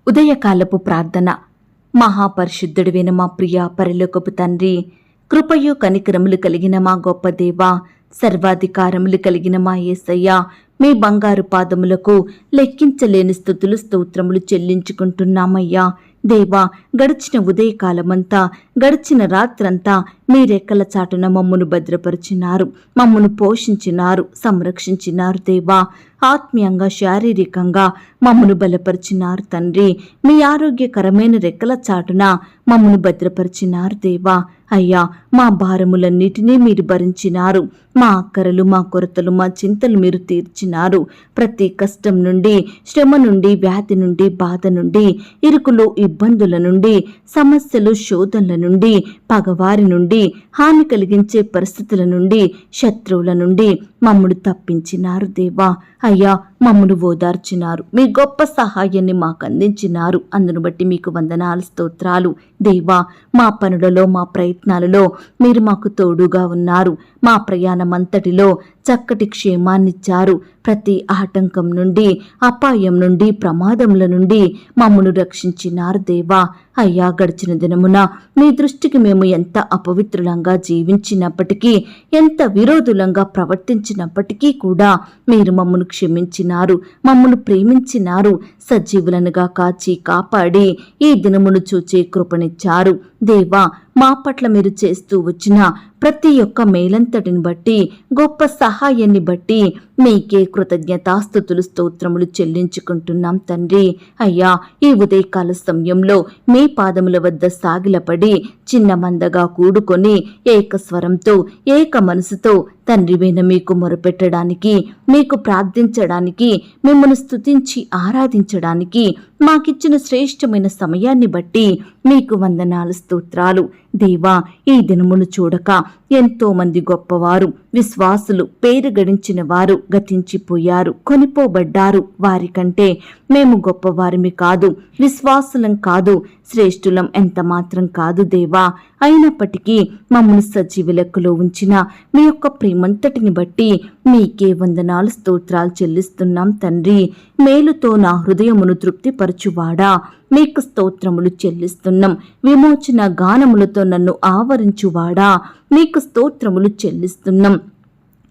ఉదయకాలపు ప్రార్థన. మహాపరిశుద్ధుడివైన మా ప్రియ పరలోకపు తండ్రి, కృపయు కనికరములు కలిగిన మా గొప్ప దేవా, సర్వాధికారములు కలిగిన మా యేసయ్య, మీ బంగారు పాదములకు లెక్కించలేని స్తుతులు స్తోత్రములు చెల్లించుకుంటున్నామయ్యా. దేవా, గడిచిన ఉదయకాలమంతా, గడిచిన రాత్రంతా మీ రెక్కల చాటున మమ్మను భద్రపరిచినారు, మమ్మను పోషించినారు, సంరక్షించినారు. దేవా, ఆత్మీయంగా శారీరకంగా మమ్మను బలపరిచినారు తండ్రి. మీ ఆరోగ్యకరమైన రెక్కల చాటున మమ్మను భద్రపరిచినారు. దేవా అయ్యా, మా భారములన్నిటినీ మీరు భరించినారు. మా అక్కరలు, మా కొరతలు, మా చింతలు మీరు తీర్చినారు. ప్రతి కష్టం నుండి, శ్రమ నుండి, వ్యాధి నుండి, బాధ నుండి, ఇరుకులు, ఇబ్బందుల నుండి, సమస్యలు, శోధనల నుండి, పగవారి నుండి, హాని కలిగించే పరిస్థితుల నుండి, శత్రువుల నుండి మమ్మను తప్పించినారు. దేవా అయ్యా, మమ్మను ఓదార్చినారు. మీ గొప్ప సహాయాన్ని మాకు అందించినారు. అందును బట్టి మీకు వందనాలు, స్తోత్రాలు. దేవా, మా పనులలో, మా ప్రయత్నాలలో మీరు మాకు తోడుగా ఉన్నారు. మా ప్రయాణమంతటిలో చక్కటి క్షేమాన్నిచ్చారు. ప్రతి ఆటంకం నుండి, అపాయం నుండి, ప్రమాదముల నుండి మమ్మను రక్షించినారు. దేవా అయ్యా, గడిచిన దినమున మీ దృష్టికి మేము ఎంత అపవిత్రులంగా జీవించినప్పటికీ, ఎంత విరోధులంగా ప్రవర్తించినప్పటికీ కూడా మీరు మమ్మను క్షమించినారు, మమ్మను ప్రేమించినారు. సజీవులనుగా కాచి కాపాడి ఈ దినమును చూచే కృపనిచ్చారు. దేవా, మా పట్ల మీరు చేస్తూ వచ్చిన ప్రతి ఒక్క మేలంతటిని బట్టి, గొప్ప సహాయాన్ని బట్టి మీకే కృతజ్ఞతాస్తుతులు స్తోత్రములు చెల్లించుకుంటున్నాం తండ్రి. అయ్యా, ఈ ఉదయకాల సమయంలో మీ పాదముల వద్ద సాగిలపడి చిన్న మందగా కూడుకొని ఏకస్వరంతో, ఏక మనసుతో తండ్రివైన మీకు మొరపెట్టడానికి, మీకు ప్రార్థించడానికి, మిమ్మల్ని స్తుతించి ఆరాధించడానికి మాకిచ్చిన శ్రేష్టమైన సమయాన్ని బట్టి మీకు వందనాలు, స్తోత్రాలు. దేవా, ఈ దినమును చూడక ఎంతో మంది గొప్పవారు, విశ్వాసులు, పేరు గడించిన వారు గతించిపోయారు, కొనిపోబడ్డారు. వారికంటే మేము గొప్పవారిమి కాదు, విశ్వాసులం కాదు, శ్రేష్ఠులం ఎంత మాత్రం కాదు. దేవా, అయినప్పటికీ మమ్మల్ని సజీవ లెక్కలో ఉంచిన మీ యొక్క ప్రేమంతటిని బట్టి మీకే వందనాలు, స్తోత్రాలు చెల్లిస్తున్నాం తండ్రి. మేలుతో నా హృదయమును తృప్తిపరచువాడా, మీకు స్తోత్రములు చెల్లిస్తున్నాం. విమోచన గానములతో నన్ను ఆవరించువాడా, మీకు స్తోత్రములు చెల్లిస్తున్నాం.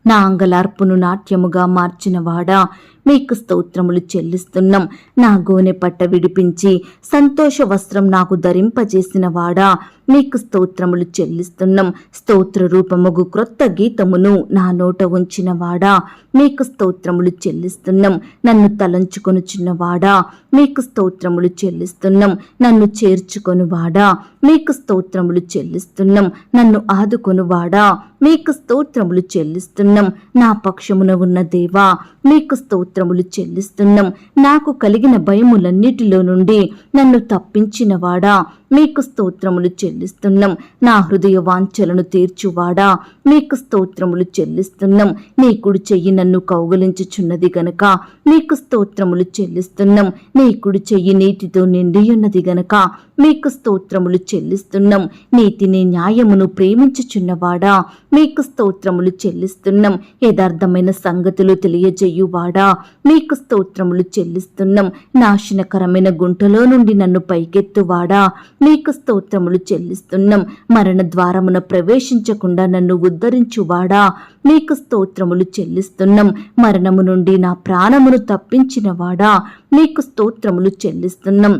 నా అంగలార్పును నాట్యముగా మార్చినవాడా, మీకు స్తోత్రములు చెల్లిస్తున్నాం. నా గోనె పట్ట విడిపించి సంతోష వస్త్రం నాకు ధరింపజేసిన వాడా, మీకు స్తోత్రములు చెల్లిస్తున్నాం. స్తోత్ర రూపముగు క్రొత్త గీతమును నా నోట ఉంచిన వాడా, మీకు స్తోత్రములు చెల్లిస్తున్నాం. నన్ను తలంచుకొనుచున్నవాడా, మీకు స్తోత్రములు చెల్లిస్తున్నాం. నన్ను చేర్చుకొనువాడా, మీకు స్తోత్రములు చెల్లిస్తున్నాం. నన్ను ఆదుకొనువాడా, మీకు స్తోత్రములు చెల్లిస్తున్నాం. నా పక్షమున ఉన్న దేవా, మీకు స్తోత్రములు చెల్లిస్తున్నాం. నాకు కలిగిన భయములన్నిటిలో నుండి నన్ను తప్పించినవాడా, మీకు స్తోత్రములు చెల్లిస్తున్నాం. నా హృదయ వాంఛలను తీర్చువాడా, మీకు స్తోత్రములు చెల్లిస్తున్నాం. నీ కుడి చెయ్యి నన్ను కౌగలించుచున్నది గనక మీకు స్తోత్రములు చెల్లిస్తున్నాం. నీ కుడి చెయ్యి నీతితో నిండియున్నది గనక మీకు స్తోత్రములు చెల్లిస్తున్నాం. నీతిని, న్యాయమును ప్రేమించుచున్నవాడా, మీకు స్తోత్రములు చెల్లిస్తున్నాం. యథార్థమైన సంగతులు తెలియజేయువాడా, మీకు స్తోత్రములు చెల్లిస్తున్నాం. నాశనకరమైన గుంటలో నుండి నన్ను పైకెత్తువాడా, మీకు స్తోత్రములు చెల్లిస్తున్నాం. మరణ ద్వారమున ప్రవేశించకుండా నన్ను ఉద్ధరించువాడా, మీకు స్తోత్రములు చెల్లిస్తున్నాం. మరణము నుండి నా ప్రాణమును తప్పించినవాడా, మీకు స్తోత్రములు చెల్లిస్తున్నాం.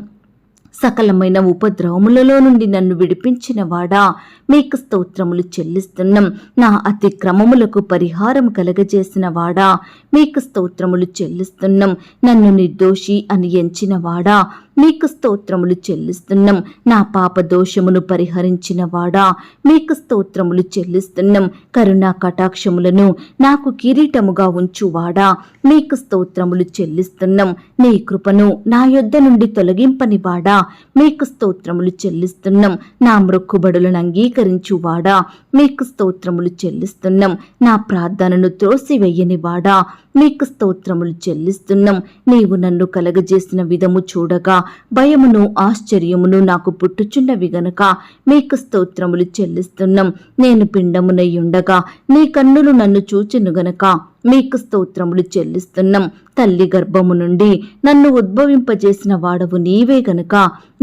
సకలమైన ఉపద్రవములలో నుండి నన్ను విడిపించిన వాడా, మీకు స్తోత్రములు చెల్లిస్తున్నాం. నా అతిక్రమములకు పరిహారం కలగజేసిన వాడా, మీకు స్తోత్రములు చెల్లిస్తున్నాం. నన్ను నిర్దోషి అని ఎంచిన వాడా, మీకు స్తోత్రములు చెల్లిస్తున్నాం. నా పాప దోషమును పరిహరించిన వాడా, మీకు స్తోత్రములు చెల్లిస్తున్నాం. కరుణా కటాక్షములను నాకు కిరీటముగా ఉంచువాడా, మీకు స్తోత్రములు చెల్లిస్తున్నాం. నీ కృపను నా యొద్ద నుండి తొలగింపని వాడా, మీకు స్తోత్రములు చెల్లిస్తున్నాం. నా మ్రొక్కుబడులను అంగీకరించువాడా, మీకు స్తోత్రములు చెల్లిస్తున్నాం. నా ప్రార్థనను త్రోసివేయని వాడా, మీకు స్తోత్రములు చెల్లిస్తున్నాం. నీవు నన్ను కలగజేసిన విధము చూడగా భయమును, ఆశ్చర్యమును నాకు పుట్టుచున్నవి గనుక మీకు స్తోత్రములు చెల్లిస్తున్నాం. నేను పిండమునై ఉండగా నీ కన్నులు నన్ను చూచెను గనక మీకు స్తోత్రములు చెల్లిస్తున్నాం. తల్లి గర్భము నుండి నన్ను ఉద్భవింపజేసిన వాడవు నీవే గనుక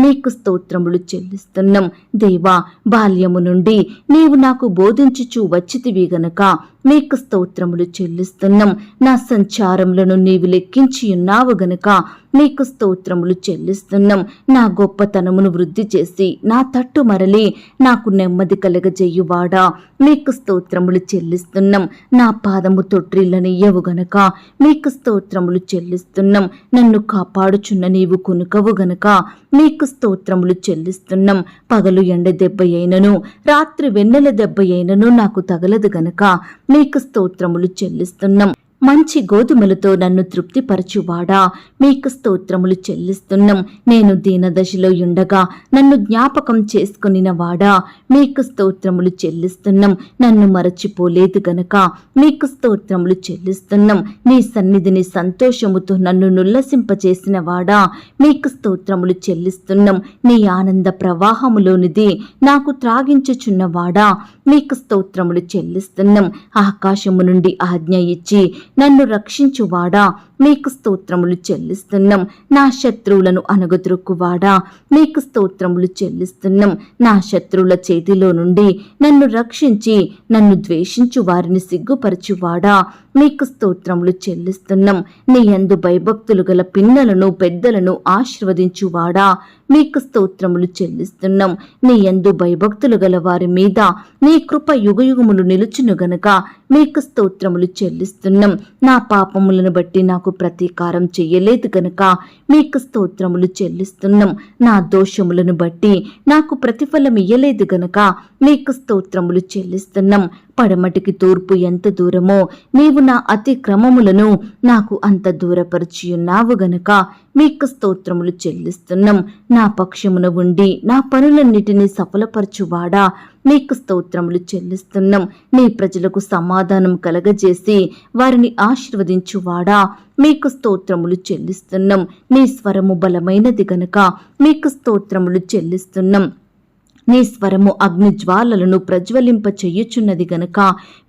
నీకు స్తోత్రములు చెల్లిస్తున్నాం. దేవా, బాల్యము నుండి నీవు నాకు బోధించుచూ వచ్చితివి గనుక నీకు స్తోత్రములు చెల్లిస్తున్నాం. నా సంచారములను నీవు లెక్కించి ఉన్నావు గనుక నీకు స్తోత్రములు చెల్లిస్తున్నాం. నా గొప్పతనమును వృద్ధి చేసి నా తట్టు మరలి నాకు నెమ్మది కలగజేయువాడా, మీకు స్తోత్రములు చెల్లిస్తున్నాం. నా పాదము తొట్రిల్లనియ్యవు గనుక మీకు స్తోత్రములు చెల్లిస్తున్నాం. నన్ను కాపాడుచున్న నీవు కునుకవు గనుక మీకు స్తోత్రములు చెల్లిస్తున్నాం. పగలు ఎండ దెబ్బ అయినను రాత్రి వెన్నెల దెబ్బ అయినను నాకు తగలదు గనుక మీకు స్తోత్రములు చెల్లిస్తున్నాం. మంచి గోధుమలతో నన్ను తృప్తిపరచువాడా, మీకు స్తోత్రములు చెల్లిస్తున్నాం. నేను దీనదశలో ఉండగా నన్ను జ్ఞాపకం చేసుకొనిన వాడా, మీకు స్తోత్రములు చెల్లిస్తున్నాం. నన్ను మరచిపోలేదు గనక మీకు స్తోత్రములు చెల్లిస్తున్నాం. నీ సన్నిధిని సంతోషముతో నన్ను నుల్లసింపచేసిన వాడా, మీకు స్తోత్రములు చెల్లిస్తున్నాం. నీ ఆనంద ప్రవాహములోనిది నాకు త్రాగించుచున్నవాడా, మీకు స్తోత్రములు చెల్లిస్తున్నాం. ఆకాశము నుండి ఆజ్ఞ ఇచ్చి నన్ను రక్షించువాడా, మీకు స్తోత్రములు చెల్లిస్తున్నాం. నా శత్రువులను అణగద్రొక్కువాడా, మీకు స్తోత్రములు చెల్లిస్తున్నాం. నా శత్రువుల చేతిలో నుండి నన్ను రక్షించి నన్ను ద్వేషించు వారిని సిగ్గుపరచువాడా, మీకు స్తోత్రములు చెల్లిస్తున్నాం. నీ యందు భయభక్తులు గల పిన్నలను పెద్దలను ఆశీర్వదించువాడా, మీకు స్తోత్రములు చెల్లిస్తున్నాం. నీ యందు భయభక్తులు గల వారి మీద నీ కృప యుగయుగములు నిలుచును గనుక మీకు స్తోత్రములు చెల్లిస్తున్నాం. నా పాపములను బట్టి నాకు ప్రతీకారం చెయ్యలేదు గనుక మీకు స్తోత్రములు చెల్లిస్తున్నాం. నా దోషములను బట్టి నాకు ప్రతిఫలం ఇయ్యలేదు గనుక మీకు స్తోత్రములు చెల్లిస్తున్నాం. పడమటికి తూర్పు ఎంత దూరమో నీవు నా అతిక్రమములను నాకు అంత దూరపరిచియున్నావు గనుక మీకు స్తోత్రములు చెల్లిస్తున్నాం. నా పక్షమున ఉండి నా పనులన్నిటినీ సఫలపరచువాడా, మీకు స్తోత్రములు చెల్లిస్తున్నాం. నీ ప్రజలకు సమాధానం కలగజేసి వారిని ఆశీర్వదించువాడా, మీకు స్తోత్రములు చెల్లిస్తున్నాం. నీ స్వరము బలమైనది గనుక మీకు స్తోత్రములు చెల్లిస్తున్నాం. నీ స్వరము అగ్ని జ్వాలలను ప్రజ్వలింప చెయ్యుచున్నది గనుక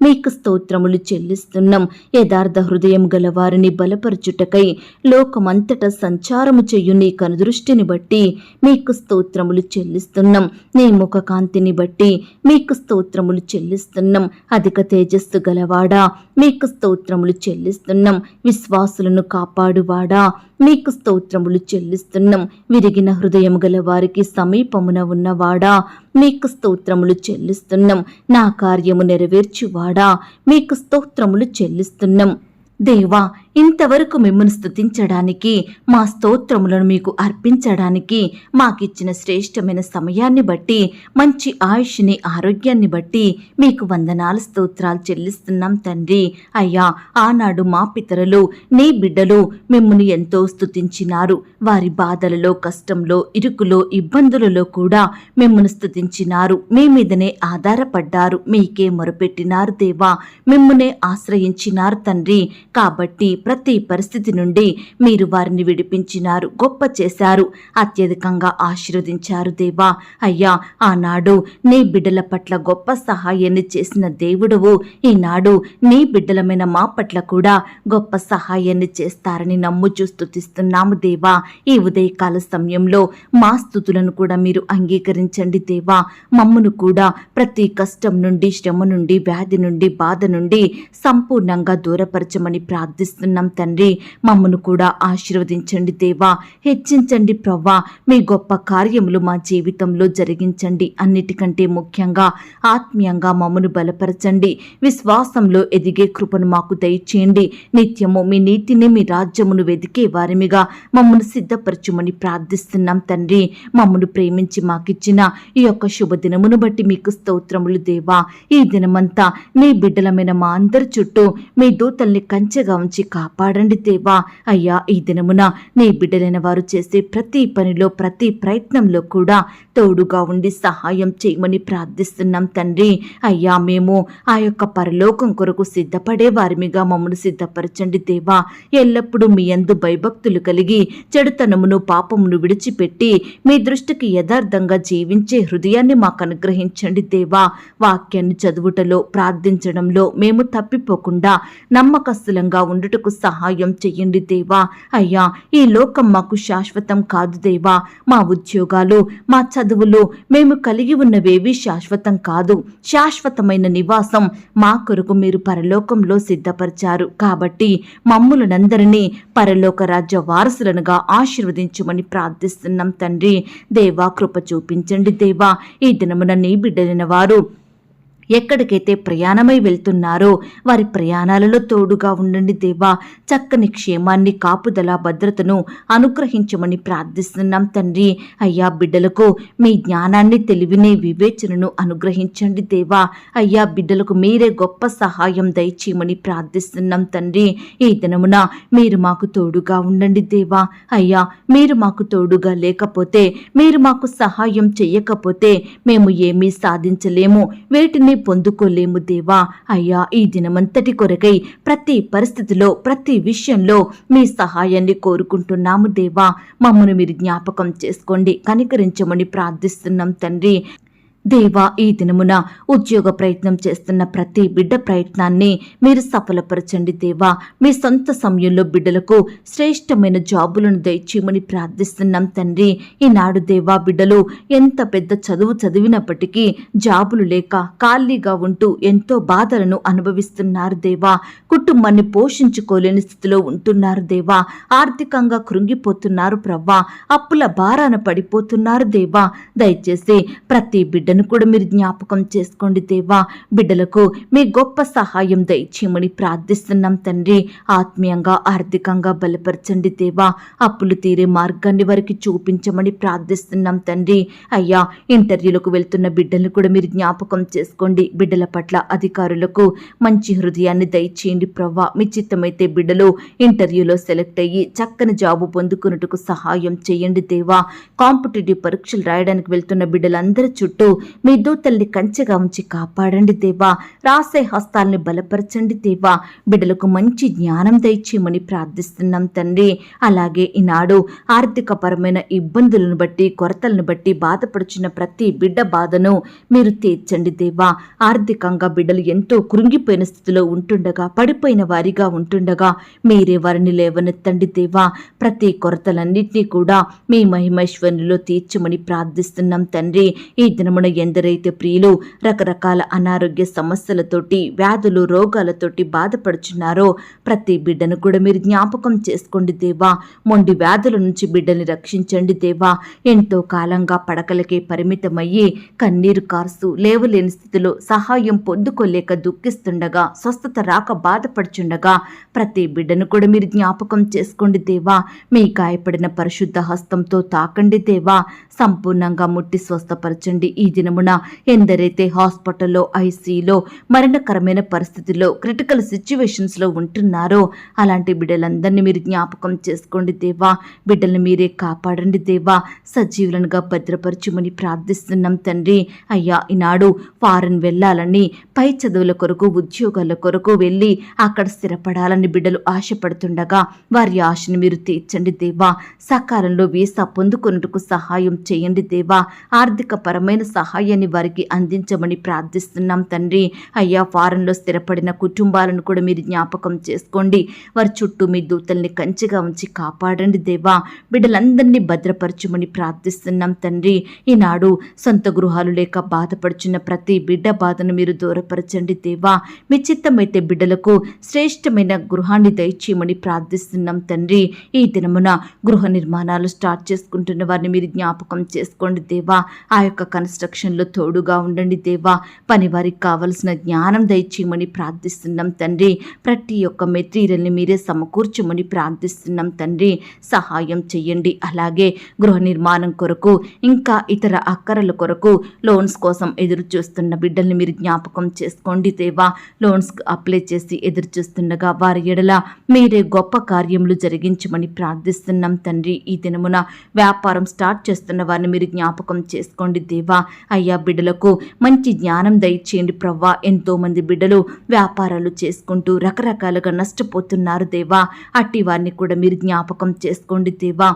మీకు స్తోత్రములు చెల్లిస్తున్నాం. యథార్థ హృదయం గలవారిని బలపరచుటకై లోకమంతటా సంచారము చెయ్యు నీ కనుదృష్టిని బట్టి మీకు స్తోత్రములు చెల్లిస్తున్నాం. నీ ముఖ కాంతిని బట్టి మీకు స్తోత్రములు చెల్లిస్తున్నాం. అధిక తేజస్సు గలవాడా, మీకు స్తోత్రములు చెల్లిస్తున్నాం. విశ్వాసులను కాపాడువాడా, మీకు స్తోత్రములు చెల్లిస్తున్నాం. విరిగిన హృదయం గల వారికి సమీపమున ఉన్నవాడా, మీకు స్తోత్రములు చెల్లిస్తున్నాం. నా కార్యము నెరవేర్చువాడా, మీకు స్తోత్రములు చెల్లిస్తున్నాం. దేవా, ఇంతవరకు మిమ్మల్ని స్తుతించడానికి, మా స్తోత్రములను మీకు అర్పించడానికి మాకిచ్చిన శ్రేష్టమైన సమయాన్ని బట్టి, మంచి ఆయుష్ని ఆరోగ్యాన్ని బట్టి మీకు వందనాలు స్తోత్రాలు చెల్లిస్తున్నాం తండ్రి. అయ్యా, ఆనాడు మా పితరులు నీ బిడ్డలు మిమ్మల్ని ఎంతో స్తుతించినారు. వారి బాధలలో, కష్టంలో, ఇరుకులో, ఇబ్బందులలో కూడా మిమ్మల్ని స్తుతించినారు. మీ మీదనే ఆధారపడ్డారు, మీకే మొరపెట్టినారు దేవా, మిమ్మల్నే ఆశ్రయించినారు తండ్రి. కాబట్టి ప్రతి పరిస్థితి నుండి మీరు వారిని విడిపించినారు, గొప్ప చేశారు, అత్యధికంగా ఆశీర్వదించారు దేవా. అయ్యా, ఆనాడు నీ బిడ్డల పట్ల గొప్ప సహాయాన్ని చేసిన దేవుడవు, ఈనాడు నీ బిడ్డలమైన మా పట్ల కూడా గొప్ప సహాయాన్ని చేస్తారని నమ్ముచూ స్తుతిస్తున్నాము దేవా. ఈ ఉదయకాల సమయంలో మా స్తుతులను కూడా మీరు అంగీకరించండి దేవా. మమ్మును కూడా ప్రతి కష్టం నుండి, శ్రమ నుండి, వ్యాధి నుండి, బాధ నుండి సంపూర్ణంగా దూరపరచమని ప్రార్థిస్తున్నాం తండ్రి. మమ్మను కూడా ఆశీర్వదించండి దేవా, హెచ్చించండి ప్రవ్వా. మీ గొప్ప కార్యములు మా జీవితంలో జరిగించండి. అన్నిటికంటే ముఖ్యంగా ఆత్మీయంగా మమ్మను బలపరచండి. విశ్వాసంలో ఎదిగే కృపను మాకు దయచేయండి. నిత్యము మీ నీతిని, మీ రాజ్యమును వెదికే వారిమిగా మమ్మను సిద్ధపరచుమని ప్రార్థిస్తున్నాం తండ్రి. మమ్మను ప్రేమించి మాకిచ్చిన ఈ యొక్క శుభదినమును బట్టి మీకు స్తోత్రములు దేవా. ఈ దినమంతా నీ బిడ్డలమైన మా అందరి చుట్టూ మీ దూతల్ని కంచెగా ఉంచి కాపాడండి దేవా. అయ్యా, ఈ దినమున నీ బిడ్డలైన వారు చేసే ప్రతి పనిలో ప్రతి ప్రయత్నంలో కూడా తోడుగా ఉండి సహాయం చేయమని ప్రార్థిస్తున్నాం తండ్రి. అయ్యా, మేము ఆ యొక్క పరలోకం కొరకు సిద్ధపడే వారిమిగా మమ్మల్ని సిద్ధపరచండి దేవా. ఎల్లప్పుడూ మీ యందు భయభక్తులు కలిగి చెడుతనమును పాపమును విడిచిపెట్టి మీ దృష్టికి యథార్థంగా జీవించే హృదయాన్ని మాకు అనుగ్రహించండి దేవా. వాక్యాన్ని చదువుటలో ప్రార్థించడంలో మేము తప్పిపోకుండా నమ్మకస్తులంగా ఉండుటకు సహాయం చెయ్యండి దేవా. అయ్యా, ఈ లోకం మాకు శాశ్వతం కాదు దేవా. మా ఉద్యోగాలు, మా చదువులు, మేము కలిగి ఉన్నవేవి శాశ్వతం కాదు. శాశ్వతమైన నివాసం మా కొరకు మీరు పరలోకంలో సిద్ధపరిచారు. కాబట్టి మమ్ములనందరినీ పరలోక రాజ్య వారసులనుగా ఆశీర్వదించమని ప్రార్థిస్తున్నాం తండ్రి. దేవా, కృప చూపించండి దేవా. ఈ దినమున నీ బిడ్డలైన వారు ఎక్కడికైతే ప్రయాణమై వెళ్తున్నారో వారి ప్రయాణాలలో తోడుగా ఉండండి దేవా. చక్కని క్షేమాన్ని, కాపుదల, భద్రతను అనుగ్రహించమని ప్రార్థిస్తున్నాం తండ్రి. అయ్యా, బిడ్డలకు మీ జ్ఞానాన్ని, తెలివిని, వివేచనను అనుగ్రహించండి దేవా. అయ్యా, బిడ్డలకు మీరే గొప్ప సహాయం దయచేయమని ప్రార్థిస్తున్నాం తండ్రి. ఈ దినమున మీరు మాకు తోడుగా ఉండండి దేవా. అయ్యా, మీరు మాకు తోడుగా లేకపోతే, మీరు మాకు సహాయం చెయ్యకపోతే మేము ఏమీ సాధించలేము, వేటిని పొందుకోలేము దేవా. అయ్యా, ఈ దినమంతటి కొరకై ప్రతి పరిస్థితిలో, ప్రతి విషయంలో మీ సహాయాన్ని కోరుకుంటున్నాము దేవా. మమ్మను మీరు జ్ఞాపకం చేసుకోండి, కనికరించమని ప్రార్థిస్తున్నాం తండ్రి. దేవా, ఈ దినమున ఉద్యోగ ప్రయత్నం చేస్తున్న ప్రతి బిడ్డ ప్రయత్నాన్ని మీరు సఫలపరచండి దేవా. మీ సొంత సమయంలో బిడ్డలకు శ్రేష్టమైన జాబులను దయచేయమని ప్రార్థిస్తున్నాం తండ్రి. ఈనాడు దేవా, బిడ్డలు ఎంత పెద్ద చదువు చదివినప్పటికీ జాబులు లేక ఖాళీగా ఉంటూ ఎంతో బాధలను అనుభవిస్తున్నారు దేవా. కుటుంబాన్ని పోషించుకోలేని స్థితిలో ఉంటున్నారు దేవా. ఆర్థికంగా కృంగిపోతున్నారు ప్రవ్వా. అప్పుల భారాన పడిపోతున్నారు దేవా. దయచేసి ప్రతి బిడ్డను కూడా మీరు జ్ఞాపకం చేసుకోండి దేవా. బిడ్డలకు మీ గొప్ప సహాయం దయచేయమని ప్రార్థిస్తున్నాం తండ్రి. ఆత్మీయంగా, ఆర్థికంగా బలపరచండి దేవా. అప్పులు తీరే మార్గాన్ని వారికి చూపించమని ప్రార్థిస్తున్నాం తండ్రి. అయ్యా, ఇంటర్వ్యూలకు వెళ్తున్న బిడ్డలను కూడా మీరు జ్ఞాపకం చేసుకోండి. బిడ్డల పట్ల అధికారులకు మంచి హృదయాన్ని దయచేయండి ప్రవ్వా. మీ చిత్తమైతే బిడ్డలు ఇంటర్వ్యూలో సెలెక్ట్ అయ్యి చక్కని జాబు పొందుకున్నట్టుకు సహాయం చేయండి దేవా. కాంపిటేటివ్ పరీక్షలు రాయడానికి వెళ్తున్న బిడ్డలందరి చుట్టూ మీ దూతల్ని కంచెగా ఉంచి కాపాడండి దేవా. రాసే హస్తాల్ని బలపరచండి దేవా. బిడ్డలకు మంచి జ్ఞానం దయచేయమని ప్రార్థిస్తున్నాం తండ్రి. అలాగే ఈనాడు ఆర్థిక పరమైన ఇబ్బందులను బట్టి, కొరతలను బట్టి బాధపడుచున్న ప్రతి బిడ్డ బాధను మీరు తీర్చండి దేవా. ఆర్థికంగా బిడ్డలు ఎంతో కృంగిపోయిన స్థితిలో ఉంటుండగా, పడిపోయిన వారిగా ఉంటుండగా మీరే వారిని లేవనెత్తండి దేవా. ప్రతి కొరతలన్నింటినీ కూడా మీ మహిమైశ్వర్యంలో తీర్చమని ప్రార్థిస్తున్నాం తండ్రి. ఈ దినమున ఎందరైతే ప్రియులు రకరకాల అనారోగ్య సమస్యలతోటి, వ్యాధులు, రోగాలతోటి బాధపడుచున్నారో ప్రతి బిడ్డను కూడా మీరు జ్ఞాపకం చేసుకోండి దేవా. మొండి వ్యాధుల నుంచి బిడ్డని రక్షించండి దేవా. ఎంతో కాలంగా పడకలకే పరిమితమయ్యి కన్నీరు కార్సు లేవలేని స్థితిలో సహాయం పొందుకోలేక దుఃఖిస్తుండగా, స్వస్థత రాక బాధపడుచుండగా ప్రతి బిడ్డను కూడా మీరు జ్ఞాపకం చేసుకోండి దేవా. మీ గాయపడిన పరిశుద్ధ హస్తంతో తాకండి దేవా. సంపూర్ణంగా ముట్టి స్వస్థపరచండి. ఈ దినమున ఎందరైతే హాస్పిటల్లో, ఐసీలో, మరణకరమైన పరిస్థితుల్లో, క్రిటికల్ సిచ్యువేషన్స్లో ఉంటున్నారో అలాంటి బిడ్డలందరినీ మీరు జ్ఞాపకం చేసుకోండి దేవా. బిడ్డల్ని మీరే కాపాడండి దేవా. సజీవులనుగా భద్రపరచుమని ప్రార్థిస్తున్నాం తండ్రి. అయ్యా, ఈనాడు ఫారెన్ వెళ్ళాలని, పై చదువుల కొరకు, ఉద్యోగాల కొరకు వెళ్ళి అక్కడ స్థిరపడాలని బిడ్డలు ఆశపడుతుండగా వారి ఆశను మీరు తీర్చండి దేవా. సకాలంలో వీసా పొందుకున్నట్టుకు సహాయం చేయండి దేవా. ఆర్థిక పరమైన సహాయాన్ని వారికి అందించమని ప్రార్థిస్తున్నాం తండ్రి. అయ్యా, ఫారెన్లో స్థిరపడిన కుటుంబాలను కూడా మీరు జ్ఞాపకం చేసుకోండి. వారి చుట్టూ మీ దూతల్ని కంచెగా ఉంచి కాపాడండి దేవా. బిడ్డలందరినీ భద్రపరచుమని ప్రార్థిస్తున్నాం తండ్రి. ఈనాడు సొంత గృహాలు లేక బాధపడుచున్న ప్రతి బిడ్డ బాధను మీరు దూరపరచండి దేవా. మీ చిత్తమైతే బిడ్డలకు శ్రేష్టమైన గృహాన్ని దయచేయమని ప్రార్థిస్తున్నాం తండ్రి. ఈ దినమున గృహ నిర్మాణాలు స్టార్ట్ చేసుకుంటున్న వారిని మీరు జ్ఞాపకం చేసుకోండి దేవా. ఆ యొక్క కన్స్ట్రక్షన్ డైరెక్షన్లో తోడుగా ఉండండి దేవా. పని వారికి కావలసిన జ్ఞానం దయచేయమని ప్రార్థిస్తున్నాం తండ్రి. ప్రతి ఒక్క మెటీరియల్ని మీరే సమకూర్చమని ప్రార్థిస్తున్నాం తండ్రి. సహాయం చెయ్యండి. అలాగే గృహ నిర్మాణం కొరకు ఇంకా ఇతర అక్కరల కొరకు లోన్స్ కోసం ఎదురు చూస్తున్న బిడ్డల్ని మీరు జ్ఞాపకం చేసుకోండి దేవా. లోన్స్ అప్లై చేసి ఎదురు చూస్తుండగా వారి ఎడల మీరే గొప్ప కార్యములు జరిగించమని ప్రార్థిస్తున్నాం తండ్రి. ఈ దినమున వ్యాపారం స్టార్ట్ చేస్తున్న వారిని మీరు జ్ఞాపకం చేసుకోండి దేవా. అయ్యా, బిడ్డలకు మంచి జ్ఞానం దయచేయండి ప్రవ్వా. ఎంతో మంది బిడ్డలు వ్యాపారాలు చేసుకుంటూ రకరకాలుగా నష్టపోతున్నారు దేవా. అట్టి వారిని కూడా మీరు జ్ఞాపకం చేసుకోండి దేవా.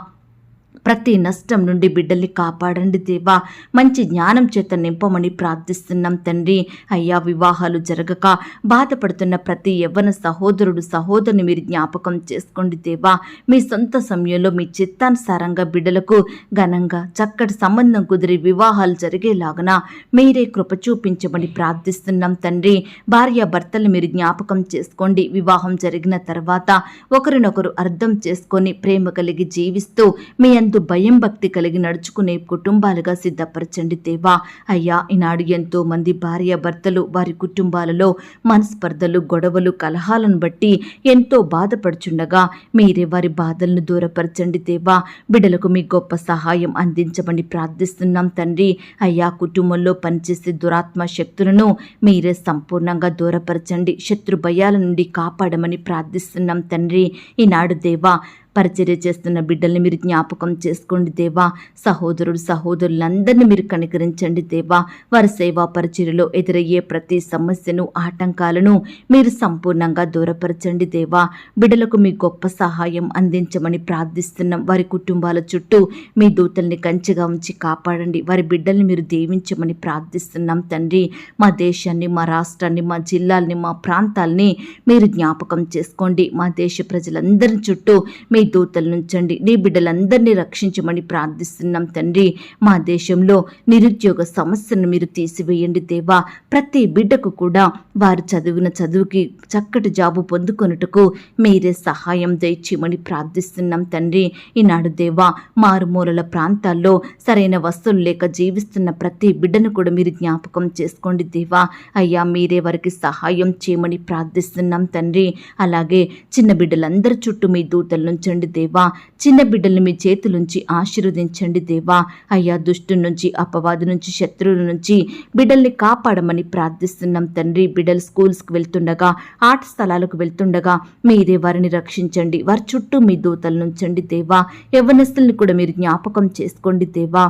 ప్రతి నష్టం నుండి బిడ్డల్ని కాపాడండి దేవా. మంచి జ్ఞానం చేత నింపమని ప్రార్థిస్తున్నాం తండ్రి. అయ్యా, వివాహాలు జరగక బాధపడుతున్న ప్రతి యవ్వన సహోదరుడు సహోదరుని మీరు జ్ఞాపకం చేసుకోండి దేవా. మీ సొంత సమయంలో మీ చిత్తానుసారంగా బిడ్డలకు ఘనంగా చక్కటి సంబంధం కుదిరి వివాహాలు జరిగేలాగన మీరే కృప చూపించమని ప్రార్థిస్తున్నాం తండ్రి. భార్యాభర్తల్ని మీరు జ్ఞాపకం చేసుకోండి. వివాహం జరిగిన తర్వాత ఒకరినొకరు అర్థం చేసుకొని ప్రేమ కలిగి జీవిస్తూ మీ భయం భక్తి కలిగి నడుచుకునే కుటుంబాలుగా సిద్ధపరచండి దేవా. అయ్యా, ఈనాడు ఎంతో మంది భార్యాభర్తలు వారి కుటుంబాలలో మనస్పర్ధలు, గొడవలు, కలహాలను బట్టి ఎంతో బాధపడుచుండగా మీరే వారి బాధలను దూరపరచండి దేవా. బిడ్డలకు మీ గొప్ప సహాయం అందించమని ప్రార్థిస్తున్నాం తండ్రి. అయ్యా, కుటుంబంలో పనిచేసే దురాత్మ శక్తులను మీరే సంపూర్ణంగా దూరపరచండి. శత్రు భయాల నుండి కాపాడమని ప్రార్థిస్తున్నాం తండ్రి. ఈనాడు దేవా, పరిచర్య చేస్తున్న బిడ్డల్ని మీరు జ్ఞాపకం చేసుకోండి దేవా. సహోదరులందరినీ మీరు కనికరించండి దేవా. వారి సేవా పరిచర్యలో ఎదురయ్యే ప్రతి సమస్యను, ఆటంకాలను మీరు సంపూర్ణంగా దూరపరచండి దేవా. బిడ్డలకు మీ గొప్ప సహాయం అందించమని ప్రార్థిస్తున్నాం. వారి కుటుంబాల చుట్టూ మీ దూతల్ని కంచెగా ఉంచి కాపాడండి. వారి బిడ్డల్ని మీరు దీవించమని ప్రార్థిస్తున్నాం తండ్రి. మా దేశాన్ని, మా రాష్ట్రాన్ని, మా జిల్లాల్ని, మా ప్రాంతాల్ని మీరు జ్ఞాపకం చేసుకోండి. మా దేశ ప్రజలందరి చుట్టూ మీ దూతలు నుంచండి. నీ బిడ్డలందరినీ రక్షించమని ప్రార్థిస్తున్నాం తండ్రి. మా దేశంలో నిరుద్యోగ సమస్యను మీరు తీసివేయండి దేవా. ప్రతి బిడ్డకు కూడా వారు చదివిన చదువుకి చక్కటి జాబు పొందుకొనుటకు మీరే సహాయం దయచేయమని ప్రార్థిస్తున్నాం తండ్రి. ఈనాడు దేవా, మారుమూలల ప్రాంతాల్లో సరైన వస్తువులు లేక జీవిస్తున్న ప్రతి బిడ్డను కూడా మీరు జ్ఞాపకం చేసుకోండి దేవా. అయ్యా, మీరే వారికి సహాయం చేయమని ప్రార్థిస్తున్నాం తండ్రి. అలాగే చిన్న బిడ్డలందరి చుట్టూ మీ దూతల నుంచి దేవా. చిన్న బిడ్డల్ని మీ చేతులుంచి ఆశీర్వదించండి దేవా. అయ్యా, దుష్టు నుంచి, అపవాది నుంచి, శత్రువుల నుంచి బిడ్డల్ని కాపాడమని ప్రార్థిస్తున్నాం తండ్రి. బిడ్డలు స్కూల్స్కి వెళ్తుండగా, ఆట స్థలాలకు వెళ్తుండగా మీరే వారిని రక్షించండి. వారి చుట్టూ మీ దూతలు నుంచండి దేవా. యవ్వనస్తుల్ని కూడా మీరు జ్ఞాపకం చేసుకోండి దేవా.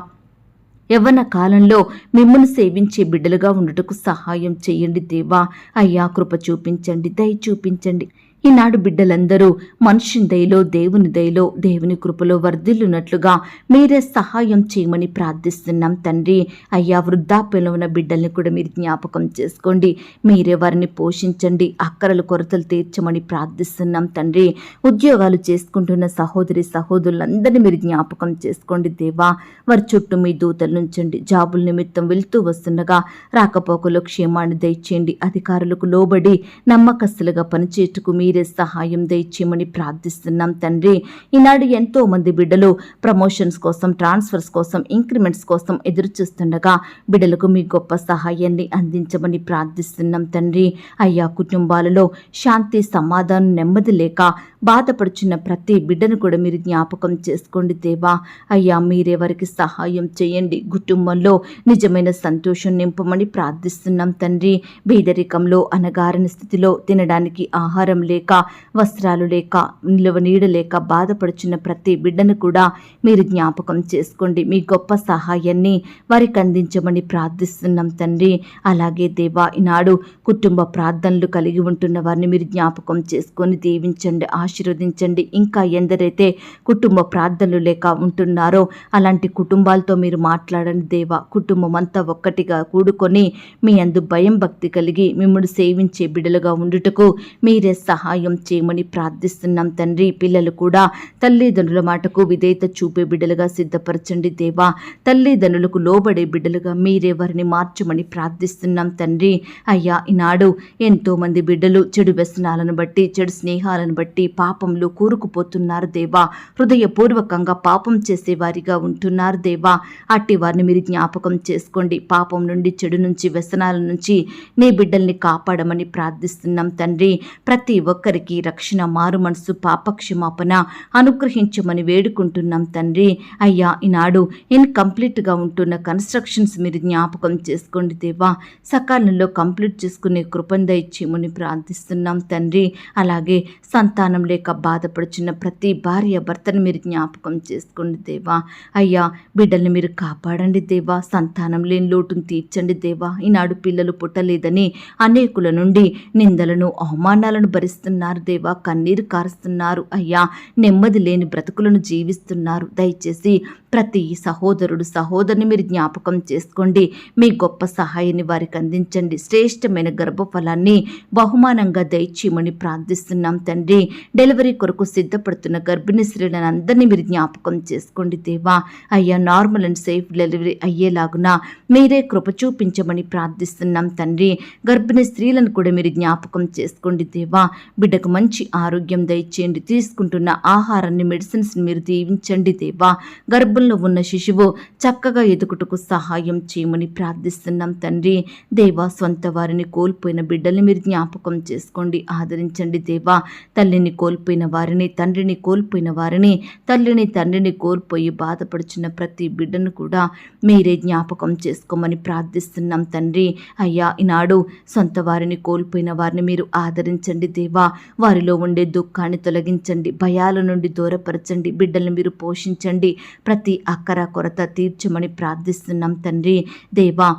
యవ్వన కాలంలో మిమ్మల్ని సేవించే బిడ్డలుగా ఉండుటకు సహాయం చేయండి దేవా. అయ్యా, కృప చూపించండి, దయ చూపించండి. ఈనాడు బిడ్డలందరూ మనుషుని దయలో, దేవుని దయలో, దేవుని కృపలో వర్ధిల్లునట్లుగా మీరే సహాయం చేయమని ప్రార్థిస్తున్నాం తండ్రి. అయ్యా, వృద్ధాప్యంలో ఉన్న బిడ్డల్ని కూడా మీరు జ్ఞాపకం చేసుకోండి. మీరే వారిని పోషించండి, అక్కరలు కొరతలు తీర్చమని ప్రార్థిస్తున్నాం తండ్రి. ఉద్యోగాలు చేసుకుంటున్న సహోదరులందరినీ మీరు జ్ఞాపకం చేసుకోండి దేవా. వారి చుట్టూ మీ దూతలు నుంచండి. జాబుల నిమిత్తం వెళ్తూ వస్తుండగా రాకపోకలో క్షేమాన్ని దయచేయండి. అధికారులకు లోబడి నమ్మకస్తులుగా పనిచేటుకు మీరే సహాయం దయచేయమని ప్రార్థిస్తున్నాం తండ్రి. ఈనాడు ఎంతో మంది బిడ్డలు ప్రమోషన్స్ కోసం, ట్రాన్స్ఫర్స్ కోసం, ఇంక్రిమెంట్స్ కోసం ఎదురు చూస్తుండగా బిడ్డలకు మీ గొప్ప సహాయాన్ని అందించమని ప్రార్థిస్తున్నాం తండ్రి. అయ్యా, కుటుంబాలలో శాంతి, సమాధానం, నెమ్మది లేక బాధపడుచున్న ప్రతి బిడ్డను కూడా మీరు జ్ఞాపకం చేసుకోండి దేవా. అయ్యా, మీరే వారికి సహాయం చేయండి. కుటుంబంలో నిజమైన సంతోషం నింపమని ప్రార్థిస్తున్నాం తండ్రి. బీదరికంలో, అనగారిన స్థితిలో తినడానికి ఆహారం లేక, వస్త్రాలు లేక, నీడ లేక బాధపడుచున్న ప్రతి బిడ్డను కూడా మీరు జ్ఞాపకం చేసుకోండి. మీ గొప్ప సహాయాన్ని వారికి అందించమని ప్రార్థిస్తున్నాం తండ్రి. అలాగే దేవా, ఈనాడు కుటుంబ ప్రార్థనలు కలిగి ఉంటున్న వారిని మీరు జ్ఞాపకం చేసుకొని దీవించండి, ఆశీర్వదించండి. ఇంకా ఎందరైతే కుటుంబ ప్రార్థనలు లేక ఉంటున్నారో అలాంటి కుటుంబాలతో మీరు మాట్లాడండి దేవా. కుటుంబం అంతా ఒక్కటిగా కూడుకొని మీ అందు భయం భక్తి కలిగి మిమ్మల్ని సేవించే బిడ్డలుగా ఉండుటకు మీరే సహాయం సహాయం చేయమని ప్రార్థిస్తున్నాం తండ్రి. పిల్లలు కూడా తల్లిదండ్రుల మాటకు విధేయత చూపే బిడ్డలుగా సిద్ధపరచండి దేవా. తల్లిదండ్రులకు లోబడే బిడ్డలుగా మీరే వారిని మార్చమని ప్రార్థిస్తున్నాం తండ్రి. అయ్యా, ఈనాడు ఎంతో మంది బిడ్డలు చెడు వ్యసనాలను బట్టి, చెడు స్నేహాలను బట్టి పాపంలో కూరుకుపోతున్నారు దేవా. హృదయపూర్వకంగా పాపం చేసేవారిగా ఉంటున్నారు దేవా. అట్టి వారిని మీరు జ్ఞాపకం చేసుకోండి. పాపం నుండి, చెడు నుంచి, వ్యసనాల నుంచి నీ బిడ్డల్ని కాపాడమని ప్రార్థిస్తున్నాం తండ్రి. ప్రతి ఒక్కరికి రక్షణ, మారు మనసు, పాపక్షమాపణ అనుగ్రహించమని వేడుకుంటున్నాం తండ్రి. అయ్యా, ఈనాడు ఇన్కంప్లీట్గా ఉంటున్న కన్స్ట్రక్షన్స్ మీరు జ్ఞాపకం చేసుకోండి దేవా. సకాలంలో కంప్లీట్ చేసుకునే కృపను దయచేయమని ప్రార్థిస్తున్నాం తండ్రి. అలాగే సంతానం లేక బాధపడుచున్న ప్రతి భార్య భర్తను మీరు జ్ఞాపకం చేసుకోండి దేవా. అయ్యా, బిడ్డల్ని మీరు కాపాడండి దేవా. సంతానం లేని లోటును తీర్చండి దేవా. ఈనాడు పిల్లలు పుట్టలేదని అనేకుల నుండి నిందలను, అవమానాలను భరిస్తున్నారు దేవా. కన్నీరు కారుస్తున్నారు అయ్యా. నెమ్మది లేని బ్రతుకులను జీవిస్తున్నారు. దయచేసి ప్రతి సహోదరుడు, సహోదరుని మీరు జ్ఞాపకం చేసుకోండి. మీ గొప్ప సహాయాన్ని వారికి అందించండి. శ్రేష్టమైన గర్భఫలాన్ని బహుమానంగా దయచేయమని ప్రార్థిస్తున్నాం తండ్రి. డెలివరీ కొరకు సిద్ధపడుతున్న గర్భిణీ స్త్రీలను అందరినీ మీరు జ్ఞాపకం చేసుకోండి దేవా. అయ్యా, నార్మల్ అండ్ సేఫ్ డెలివరీ అయ్యేలాగున మీరే కృప చూపించమని ప్రార్థిస్తున్నాం తండ్రి. గర్భిణీ స్త్రీలను కూడా మీరు జ్ఞాపకం చేసుకోండి దేవా. బిడ్డకు మంచి ఆరోగ్యం దయచేయండి. తీసుకుంటున్న ఆహారాన్ని, మెడిసిన్స్ మీరు దీవించండి దేవా. గర్భంలో ఉన్న శిశువు చక్కగా ఎదుగుటకు సహాయం చేయమని ప్రార్థిస్తున్నాం తండ్రి. దేవా, సొంత వారిని కోల్పోయిన బిడ్డల్ని మీరు జ్ఞాపకం చేసుకోండి, ఆదరించండి దేవా. తల్లిని కోల్పోయిన వారిని, తండ్రిని కోల్పోయిన వారిని, తల్లిని తండ్రిని కోల్పోయి బాధపడుచున్న ప్రతి బిడ్డను కూడా మీరే జ్ఞాపకం చేసుకోమని ప్రార్థిస్తున్నాం తండ్రి. అయ్యా, ఈనాడు సొంత వారిని కోల్పోయిన వారిని మీరు ఆదరించండి దేవా. వారిలో ఉండే దుఃఖాన్ని తొలగించండి, భయాల నుండి దూరపరచండి, బిడ్డల్ని మీరు పోషించండి, ప్రతి అక్కర కొరత తీర్చమని ప్రార్థిస్తున్నాం తండ్రి. దేవా,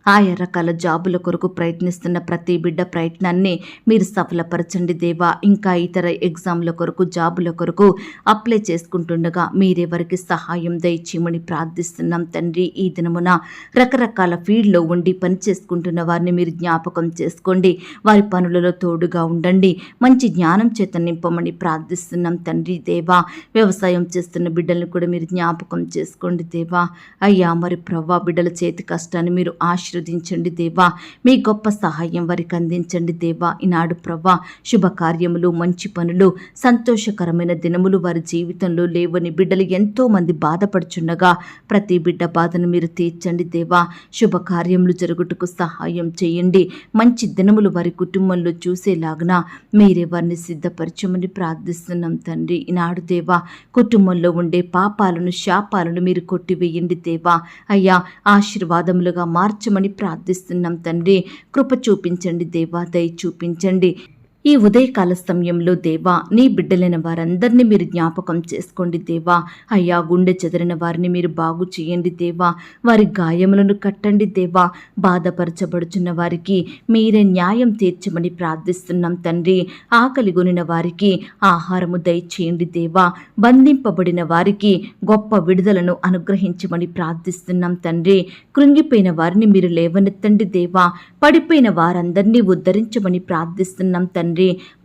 ఆయా రకాల జాబుల కొరకు ప్రయత్నిస్తున్న ప్రతి బిడ్డ ప్రయత్నాన్ని మీరు సఫలపరచండి దేవా. ఇంకా ఇతర ఎగ్జామ్ల కొరకు, జాబుల కొరకు అప్లై చేసుకుంటుండగా మీరే వారికి సహాయం దయచేయమని ప్రార్థిస్తున్నాం తండ్రి. ఈ దినమున రకరకాల ఫీల్డ్లో ఉండి పని చేసుకుంటున్న వారిని మీరు జ్ఞాపకం చేసుకోండి. వారి పనులలో తోడుగా ఉండండి. మంచి జ్ఞానం చేత నింపమని ప్రార్థిస్తున్నాం తండ్రి. దేవా, వ్యవసాయం చేస్తున్న బిడ్డలను కూడా మీరు జ్ఞాపకం చేసుకోండి దేవా. అయ్యా, మరి ప్రవ్వా, బిడ్డల చేతి కష్టాన్ని మీరు ఆశీర్వదించండి దేవా. మీ గొప్ప సహాయం వారికి అందించండి దేవా. ఈనాడు ప్రవ్వా, శుభకార్యములు, మంచి పనులు, సంతోషకరమైన దినములు వారి జీవితంలో లేవని బిడ్డలు ఎంతో మంది బాధపడుచుండగా ప్రతి బిడ్డ బాధను మీరు తీర్చండి దేవా. శుభకార్యములు జరుగుటకు సహాయం చేయండి. మంచి దినములు వారి కుటుంబంలో చూసేలాగున మీరే వారిని సిద్ధపరచమని ప్రార్థిస్తున్నాం తండ్రి. ఈనాడు దేవా, కుటుంబంలో ఉండే పాపాలను, శాపాలను మీరు కొట్టివేయండి దేవా. అయ్యా, ఆశీర్వాదములుగా మార్చమని ప్రార్థిస్తున్నాం తండ్రి. కృప చూపించండి దేవా, దయ చూపించండి. ఈ ఉదయకాల సమయంలో దేవా, నీ బిడ్డలైన వారందరినీ మీరు జ్ఞాపకం చేసుకోండి దేవా. అయ్యా, గుండె చెదరిన వారిని మీరు బాగు చేయండి దేవా. వారి గాయములను కట్టండి దేవా. బాధపరచబడుచున్న వారికి మీరే న్యాయం తీర్చమని ప్రార్థిస్తున్నాం తండ్రి. ఆకలిగొనిన వారికి ఆహారము దయచేయండి దేవా. బంధింపబడిన వారికి గొప్ప విడుదలను అనుగ్రహించమని ప్రార్థిస్తున్నాం తండ్రి. కృంగిపోయిన వారిని మీరు లేవనెత్తండి దేవా. పడిపోయిన వారందరినీ ఉద్ధరించమని ప్రార్థిస్తున్నాం తండ్రి.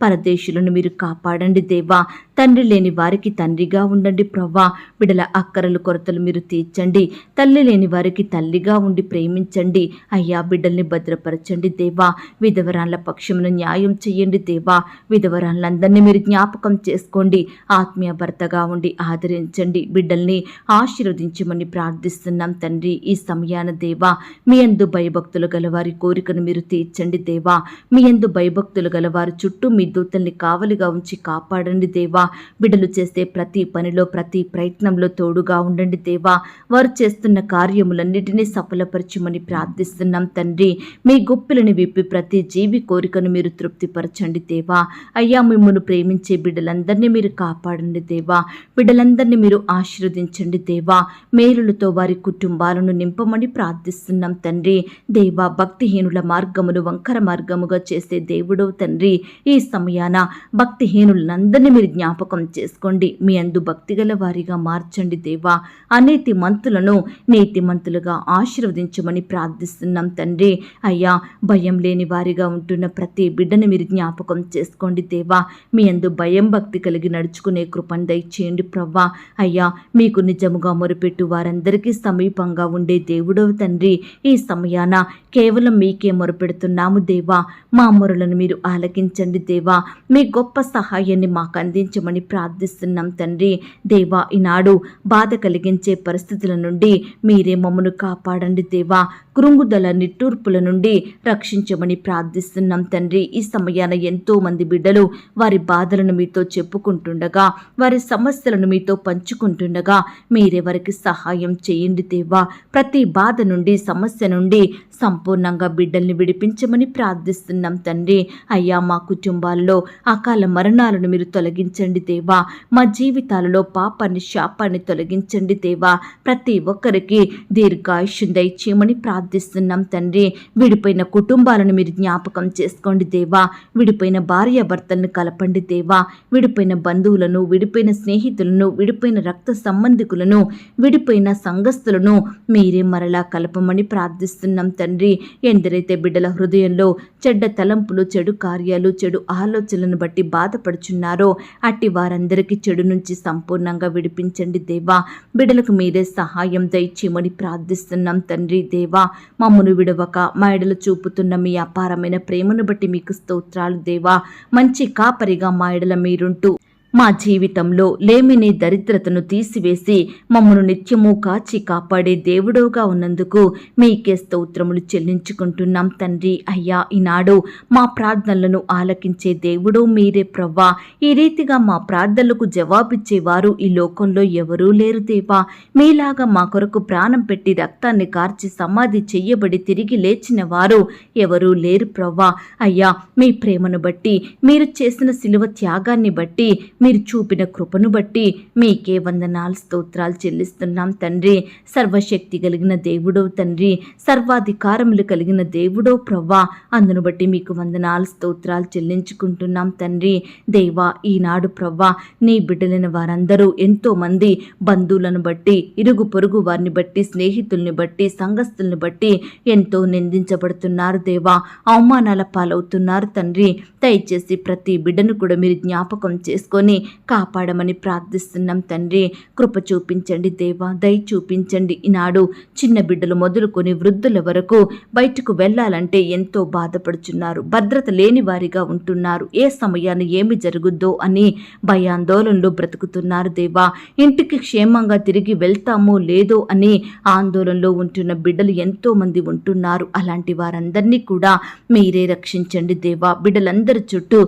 పరదేశులను మీరు కాపాడండి దేవా. తండ్రి లేని వారికి తండ్రిగా ఉండండి ప్రవ్వా. బిడల అక్కరలు, కొరతలు మీరు తీర్చండి. తల్లి లేని వారికి తల్లిగా ఉండి ప్రేమించండి. అయ్యా, బిడ్డల్ని భద్రపరచండి దేవా. విధవరాళ్ళ పక్షమును న్యాయం చెయ్యండి దేవా. విధవరాళ్ళందరినీ మీరు జ్ఞాపకం చేసుకోండి. ఆత్మీయ భర్తగా ఉండి ఆదరించండి. బిడ్డల్ని ఆశీర్వదించమని ప్రార్థిస్తున్నాం తండ్రి. ఈ సమయాన దేవా, మీ యందు భయభక్తులు గలవారి కోరికను మీరు తీర్చండి దేవా. మీ యందు భయభక్తులు గలవారి చుట్టూ మీ దూతల్ని కావలిగా ఉంచి కాపాడండి దేవా. బిడ్డలు చేసే ప్రతి పనిలో, ప్రతి ప్రయత్నంలో తోడుగా ఉండండి దేవా. వారు చేస్తున్న కార్యములన్నిటినీ సఫలపరచమని ప్రార్థిస్తున్నాం తండ్రి. మీ గుప్పిలను విప్పి ప్రతి జీవి కోరికను మీరు తృప్తిపరచండి దేవా. అయ్యా, మిమ్మల్ని ప్రేమించే బిడ్డలందరినీ మీరు కాపాడండి దేవా. బిడ్డలందరినీ మీరు ఆశీర్వదించండి దేవా. మేలులతో వారి కుటుంబాలను నింపమని ప్రార్థిస్తున్నాం తండ్రి. దేవా, భక్తిహీనుల మార్గమును వంకర మార్గముగా చేసే దేవుడో తండ్రి. ఈ సమయాన భక్తిహీనులందరినీ మీరు జ్ఞాపకం జ్ఞాపకం చేసుకోండి. మీ అందు భక్తిగల వారిగా మార్చండి దేవా. అనీతి మంతులను నీతిమంతులుగా ఆశీర్వదించమని ప్రార్థిస్తున్నాం తండ్రి. అయ్యా, భయం లేని వారిగా ఉంటున్న ప్రతి బిడ్డను మీరు జ్ఞాపకం చేసుకోండి దేవా. మీ అందు భయం భక్తి కలిగి నడుచుకునే కృపను దయచేయండి ప్రవ్వా. అయ్యా, మీకు నిజముగా మొరుపెట్టు వారందరికీ సమీపంగా ఉండే దేవుడవు తండ్రి. ఈ సమయాన కేవలం మీకే మొరుపెడుతున్నాము దేవా. మా మొరలను మీరు ఆలకించండి దేవా. మీ గొప్ప సహాయాన్ని మాకు అందించమని ప్రార్థిస్తున్నాం తండ్రి. దేవా, ఈనాడు బాధ కలిగించే పరిస్థితుల నుండి మీరే మమ్మను కాపాడండి దేవా. కృంగుదల నిట్టూర్పుల నుండి రక్షించమని ప్రార్థిస్తున్నాం తండ్రి. ఈ సమయాన ఎంతో మంది బిడ్డలు వారి బాధలను మీతో చెప్పుకుంటుండగా, వారి సమస్యలను మీతో పంచుకుంటుండగా మీరే వారికి సహాయం చేయండి దేవా. ప్రతి బాధ నుండి, సమస్య నుండి సంపూర్ణంగా బిడ్డల్ని విడిపించమని ప్రార్థిస్తున్నాం తండ్రి. అయ్యా, మా కుటుంబాల్లో అకాల మరణాలను మీరు తొలగించండి దేవా. మా జీవితాలలో పాపాన్ని, శాపాన్ని తొలగించండి దేవా. ప్రతి ఒక్కరికి దీర్ఘాయుష్యం దయచేయమని ప్రార్థిస్తున్నాం తండ్రి. విడిపోయిన కుటుంబాలను మీరు జ్ఞాపకం చేసుకోండి దేవా. విడిపోయిన భార్యాభర్తలను కలపండి దేవా. విడిపోయిన బంధువులను, విడిపోయిన స్నేహితులను, విడిపోయిన రక్త సంబంధికులను, విడిపోయిన సంఘస్థులను మీరే మరలా కలపమని ప్రార్థిస్తున్నాం తండ్రి. ఎందరైతే బిడ్డల హృదయంలో చెడ్డ తలంపులు, చెడు కార్యాలు, చెడు ఆలోచనలను బట్టి బాధపడుచున్నారో అట్టి వారందరికీ చెడు నుంచి సంపూర్ణంగా విడిపించండి దేవా. బిడ్డలకు మీరే సహాయం దయచేయమని ప్రార్థిస్తున్నాం తండ్రి. దేవా, మమ్మను విడవక మా ఎడల చూపుతున్న మీ అపారమైన ప్రేమను బట్టి మీకు స్తోత్రాలు దేవా. మంచి కాపరిగా మా ఎడల మీరుంటూ మా జీవితంలో లేమిని, దరిద్రతను తీసివేసి మమ్మను నిత్యము కాచి కాపాడే దేవుడుగా ఉన్నందుకు మీకే స్తోత్రములు చెల్లించుకుంటున్నాం తండ్రి. అయ్యా, ఈనాడు మా ప్రార్థనలను ఆలకించే దేవుడు మీరే ప్రవ్వా. ఈ రీతిగా మా ప్రార్థనలకు జవాబిచ్చేవారు ఈ లోకంలో ఎవరూ లేరు దేవా. మీలాగా మా కొరకు ప్రాణం పెట్టి రక్తాన్ని కార్చి సమాధి చెయ్యబడి తిరిగి లేచిన వారు ఎవరూ లేరు ప్రవ్వా. అయ్యా, మీ ప్రేమను బట్టి, మీరు చేసిన శిలువ త్యాగాన్ని బట్టి, మీరు చూపిన కృపను బట్టి మీకే వందనాలు, స్తోత్రాలు చెల్లిస్తున్నాం తండ్రి. సర్వశక్తి కలిగిన దేవుడో తండ్రి, సర్వాధికారములు కలిగిన దేవుడో ప్రవ్వా. అందును బట్టి మీకు వందనాలు, స్తోత్రాలు చెల్లించుకుంటున్నాం తండ్రి. దేవా, ఈనాడు ప్రవ్వా, నీ బిడ్డలైన వారందరూ ఎంతో మంది బంధువులను బట్టి, ఇరుగు పొరుగు వారిని బట్టి, స్నేహితుల్ని బట్టి, సంఘస్థుల్ని బట్టి ఎంతో నిందించబడుతున్నారు దేవా. అవమానాల పాలవుతున్నారు తండ్రి. దయచేసి ప్రతి బిడ్డను కూడా మీరు జ్ఞాపకం చేసుకొని కాపాడమని ప్రార్థిస్తున్నాం తండ్రి. కృప చూపించండి దేవా, దయ చూపించండి. ఈనాడు చిన్న బిడ్డలు మొదలుకొని వృద్ధుల వరకు బయటకు వెళ్ళాలంటే ఎంతో బాధపడుచున్నారు. భద్రత లేని వారిగా ఉంటున్నారు. ఏ సమయాన్ని ఏమి జరుగుద్దో అని భయాందోళనలో బ్రతుకుతున్నారు దేవా. ఇంటికి క్షేమంగా తిరిగి వెళ్తామో లేదో అని ఆందోళనలో ఉంటున్న బిడ్డలు ఎంతో మంది ఉంటున్నారు. అలాంటి వారందరినీ కూడా మీరే రక్షించండి దేవా. బిడ్డలందరి చుట్టూ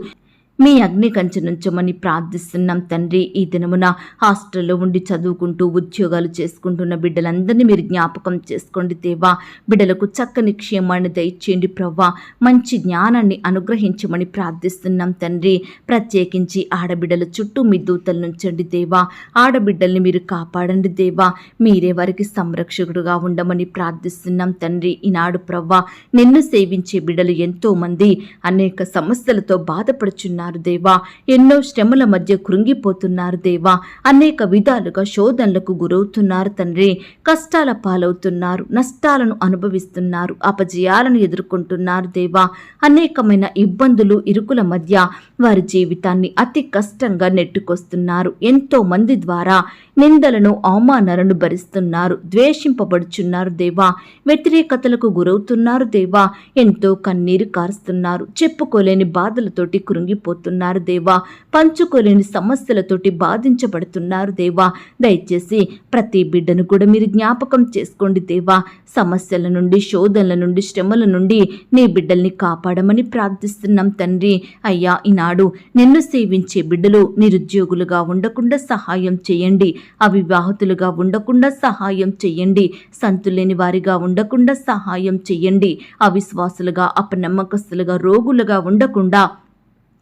మీ అగ్ని కంచెనుంచమని ప్రార్థిస్తున్నాం తండ్రి. ఈ దినమున హాస్టల్లో ఉండి చదువుకుంటూ ఉద్యోగాలు చేసుకుంటున్న బిడ్డలందరినీ మీరు జ్ఞాపకం చేసుకోండి దేవా. బిడ్డలకు చక్కని క్షేమాన్ని దయచేయండి ప్రవ్వా. మంచి జ్ఞానాన్ని అనుగ్రహించమని ప్రార్థిస్తున్నాం తండ్రి. ప్రత్యేకించి ఆడబిడ్డల చుట్టూ మీ దూతలు నుంచండి దేవా. ఆడబిడ్డల్ని మీరు కాపాడండి దేవా. మీరే వారికి సంరక్షకుడుగా ఉండమని ప్రార్థిస్తున్నాం తండ్రి. ఈనాడు ప్రవ్వా, నిన్ను సేవించే బిడ్డలు ఎంతో మంది అనేక సమస్యలతో బాధపడుచున్నారు దేవా. ఎన్నో శ్రమల మధ్య కృంగిపోతున్నారు దేవా. అనేక విధాలుగా శోధనలకు గురవుతున్నారు తండ్రి. కష్టాల పాలవుతున్నారు, నష్టాలను అనుభవిస్తున్నారు, అపజయాలను ఎదుర్కొంటున్నారు దేవా. అనేకమైన ఇబ్బందులు, ఇరుకుల మధ్య వారి జీవితాన్ని అతి కష్టంగా నెట్టుకొస్తున్నారు. ఎంతో మంది ద్వారా నిందలను, అవమానాలను భరిస్తున్నారు, ద్వేషింపబడుచున్నారు దేవా. వ్యతిరేకతలకు గురవుతున్నారు దేవా. ఎంతో కన్నీరు కారుస్తున్నారు. చెప్పుకోలేని బాధలతోటి కృంగిపోతున్నారు దేవా. పంచుకోలేని సమస్యలతోటి బాధించబడుతున్నారు దేవా. దయచేసి ప్రతి బిడ్డను కూడా మీరు జ్ఞాపకం చేసుకోండి దేవా. సమస్యల నుండి, శోధనల నుండి, శ్రమల నుండి నీ బిడ్డల్ని కాపాడమని ప్రార్థిస్తున్నాం తండ్రి. అయ్యా, ఈనాడు నిన్ను సేవించే బిడ్డలు నిరుద్యోగులుగా ఉండకుండా సహాయం చేయండి. అవివాహితులుగా ఉండకుండా సహాయం చెయ్యండి. సంతులేని వారిగా ఉండకుండా సహాయం చెయ్యండి. అవిశ్వాసులుగా, అపనమ్మకస్తులుగా, రోగులుగా ఉండకుండా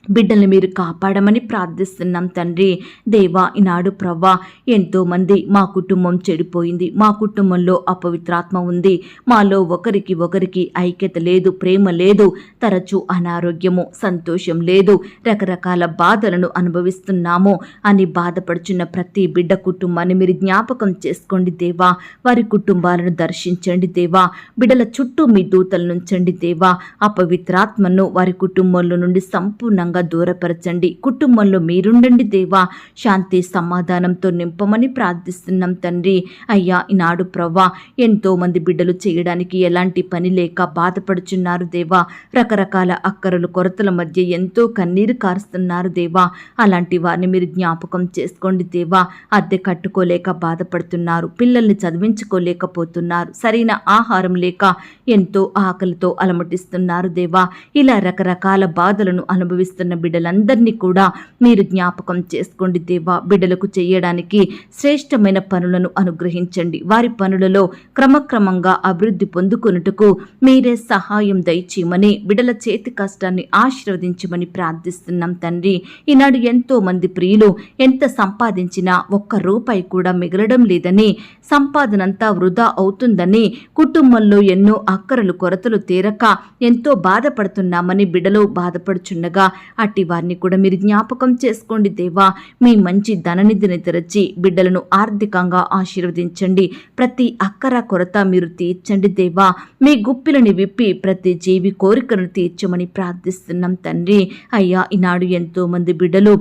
బిడ్డల్ని మీరు కాపాడమని ప్రార్థిస్తున్నాం తండ్రి. దేవా, ఈనాడు ప్రవ్వా, ఎంతోమంది మా కుటుంబం చెడిపోయింది, మా కుటుంబంలో అపవిత్రాత్మ ఉంది, మాలో ఒకరికి ఐక్యత లేదు, ప్రేమ లేదు, తరచూ అనారోగ్యము, సంతోషం లేదు, రకరకాల బాధలను అనుభవిస్తున్నాము అని బాధపడుచున్న ప్రతి బిడ్డ కుటుంబాన్ని మీరు జ్ఞాపకం చేసుకోండి దేవా. వారి కుటుంబాలను దర్శించండి దేవా. బిడ్డల చుట్టూ మీ దూతలు నుంచండి దేవా. అపవిత్రాత్మను వారి కుటుంబంలో నుండి సంపూర్ణంగా దూరపరచండి. కుటుంబంలో మీరుండండి దేవా. శాంతి సమాధానంతో నింపమని ప్రార్థిస్తున్నాం తండ్రి. అయ్యా, ఈనాడు ప్రవ్వా, ఎంతో మంది బిడ్డలు చేయడానికి ఎలాంటి పని లేక బాధపడుచున్నారు దేవా. రకరకాల అక్కరలు కొరతల మధ్య ఎంతో కన్నీరు కారుస్తున్నారు దేవా. అలాంటి వారిని మీరు జ్ఞాపకం చేసుకోండి దేవా. అద్దె కట్టుకోలేక బాధపడుతున్నారు, పిల్లల్ని చదివించుకోలేకపోతున్నారు, సరైన ఆహారం లేక ఎంతో ఆకలితో అలమటిస్తున్నారు దేవా. ఇలా రకరకాల బాధలను అనుభవిస్తున్న బిడ్డలందరినీ కూడా మీరు జ్ఞాపకం చేసుకోండి దేవా. బిడ్డలకు చేయడానికి శ్రేష్టమైన పనులను అనుగ్రహించండి. వారి పనులలో క్రమక్రమంగా అభివృద్ధి పొందుకొనుటకు మీరే సహాయం దయచేయమని, బిడ్డల చేతి కష్టాన్ని ఆశీర్వదించమని ప్రార్థిస్తున్నాం తండ్రి. ఈనాడు ఎంతో మంది ప్రియులు ఎంత సంపాదించినా ఒక్క రూపాయి కూడా మిగలడం లేదని, సంపాదనంతా వృధా అవుతుందని, కుటుంబంలో ఎన్నో అక్కరలు కొరతలు తీరక ఎంతో బాధపడుతున్నామని బిడ్డలు బాధపడుచుండగా అట్టి వారిని కూడా మీరు జ్ఞాపకం చేసుకోండి దేవా. మీ మంచి ధననిధిని తెరచి బిడ్డలను ఆర్థికంగా ఆశీర్వదించండి. ప్రతి అక్కర కొరత మీరు తీర్చండి దేవా. మీ గుప్పిలని విప్పి ప్రతి జీవి కోరికను తీర్చమని ప్రార్థిస్తున్నాం తండ్రి. అయ్యా, ఈనాడు ఎంతో మంది బిడ్డలు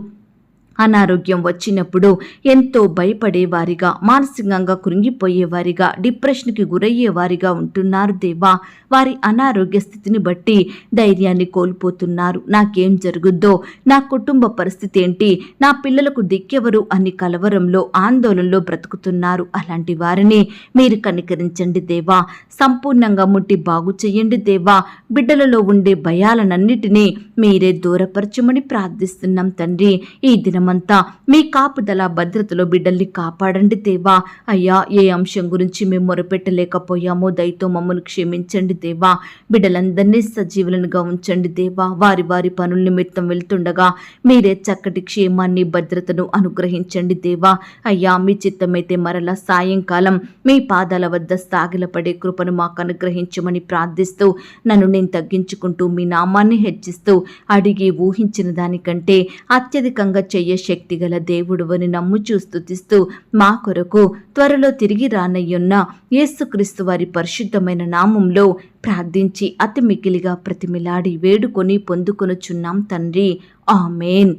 అనారోగ్యం వచ్చినప్పుడు ఎంతో భయపడేవారిగా, మానసికంగా కృంగిపోయేవారిగా, డిప్రెషన్కి గురయ్యేవారిగా ఉంటున్నారు దేవా. వారి అనారోగ్య స్థితిని బట్టి ధైర్యాన్ని కోల్పోతున్నారు. నాకేం జరుగుద్దో, నా కుటుంబ పరిస్థితి ఏంటి, నా పిల్లలకు దిక్కెవరు అని కలవరంలో, ఆందోళనలో బ్రతుకుతున్నారు. అలాంటి వారిని మీరు కనికరించండి దేవా. సంపూర్ణంగా ముట్టి బాగు చేయండి దేవా. బిడ్డలలో ఉండే భయాలనన్నిటినీ మీరే దూరపరచమని ప్రార్థిస్తున్నాం తండ్రి. ఈ దినమంతా మీ కాపుదల భద్రతలో బిడ్డల్ని కాపాడండి దేవా. అయ్యా, ఏ అంశం గురించి మేము మొరపెట్టలేకపోయామో దయతో మమ్మల్ని క్షమించండి దేవా. బిడ్డలందరినీ సజీవులనుగా ఉంచండి దేవా. వారి వారి పనుల నిమిత్తం వెళ్తుండగా మీరే చక్కటి క్షేమాన్ని భద్రతను అనుగ్రహించండి దేవా. అయ్యా, మీ చిత్తమైతే మరలా సాయంకాలం మీ పాదాల వద్ద సాగిలపడే కృపను మాకు అనుగ్రహించమని ప్రార్థిస్తూ, నన్ను నేను తగ్గించుకుంటూ మీ నామాన్ని హెచ్చిస్తూ, అడిగి ఊహించిన దానికంటే అత్యధికంగా చెయ్య శక్తి గల దేవుడువని నమ్ముచూ స్తుతిస్తూ, మా కొరకు త్వరలో తిరిగి రానయ్యున్న యేసుక్రీస్తు వారి పరిశుద్ధమైన నామంలో ప్రార్థించి అతి మికిలిగా ప్రతిమిలాడి వేడుకొని పొందుకొనుచున్నాం తండ్రి. ఆమేన్.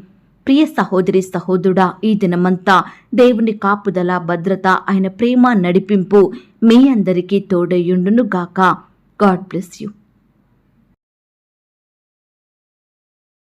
ప్రియ సహోదరి సహోదరుడా, ఈ దినమంతా దేవుని కాపుదల భద్రత, ఆయన ప్రేమ నడిపింపు మీ అందరికీ తోడయుండును గాక. God bless you.